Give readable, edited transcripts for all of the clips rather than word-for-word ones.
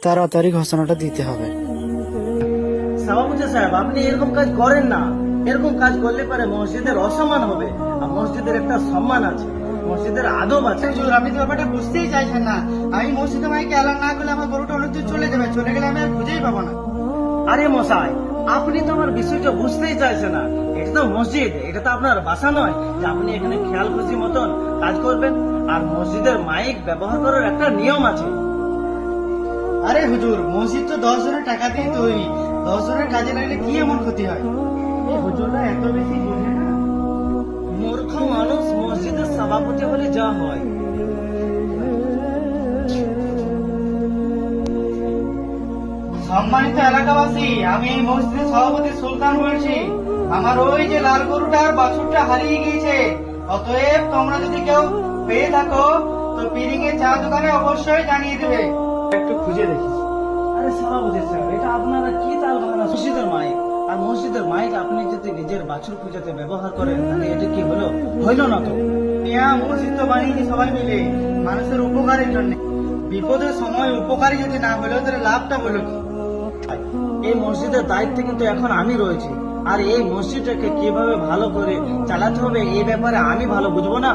তাড়াতাড়ি ঘোষণাটা দিতে হবে। সভাপতি সাহেব, আপনি এরকম কাজ করেন না। এরকম কাজ করলে পরে মসজিদের অসম্মান হবে। আর মসজিদের একটা সম্মান আছে, মসজিদের আদব আছে। হুজুর, আপনি তো ব্যাপারটা বুঝতেই চাইছেন না। আমি মসজিদে মাইকে এলান না করলে আমার গরুটা অনেক দূর চলে যাবে, চলে গেলে আমি আর খুঁজেই পাবো না। আরে মশাই, আপনি তো আমার বিষয়টা বুঝতেই চাইছেন না। এটা তো মসজিদ, এটা তো আপনার বাসা নয় যে আপনি এখানে খেয়াল খুশি মতন কাজ করবেন। আর মসজিদের মাইক ব্যবহার করার একটা নিয়ম আছে। আরে হুজুর, মসজিদ তো 10 জনের টাকা দিয়ে তৈরি, 10 জনের কাজে লাগলে কি এমন ক্ষতি হয়? এই হুজুররা এত বেশি বোঝে না। মূর্খ মানুষ মসজিদের সভাপতি হলে যা হয়। সম্মানিত এলাকাবাসী, আমি এই মসজিদের সভাপতি সুলতান বলছি। আমার ওই যে লাল গরুটা আর বাছুরটা হারিয়ে গিয়েছে। অতএব তোমরা যদি কেউ পেয়ে থাকো তো পিরিং এর চা দোকানে অবশ্যই জানিয়ে দেবে। একটু খুঁজে দেখি। আরে সভাপতি সাহেব, এটা আপনারা কি তাল বাহানা? মসজিদের মাইক, আর মসজিদের মাইক আপনি যদি নিজের বাছুর পূজাতে ব্যবহার করেন তাহলে এটা কি হলো? হইল না তো। মসজিদ তো বানিয়েছি সবাই মিলে মানুষের উপকারের জন্য। বিপদের সময় উপকারী যদি না হলো তাহলে লাভটা হলো কি? এই মসজিদের দায়িত্বে কিন্তু এখন আমি রয়েছি। আর এই মসজিদটাকে কিভাবে ভালো করে চালাতে হবে এই ব্যাপারে আমি ভালো বুঝবো না?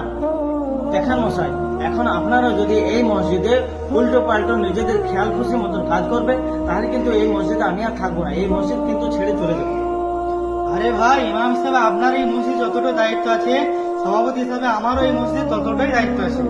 দেখেন মশাই, এখন আপনারা যদি এই মসজিদে উল্টো পাল্টো নিজেদের খেয়াল খুশি মতন কাজ করবে তাহলে কিন্তু এই মসজিদে আমি আর থাকবো না। এই মসজিদ কিন্তু ছেড়ে চলে যাবো। আরে ভাই, ইমাম হিসাবে আপনার এই মসজিদ যতটা দায়িত্ব আছে, সভাপতি হিসাবে আমারও এই মসজিদ ততটাই দায়িত্ব আছে।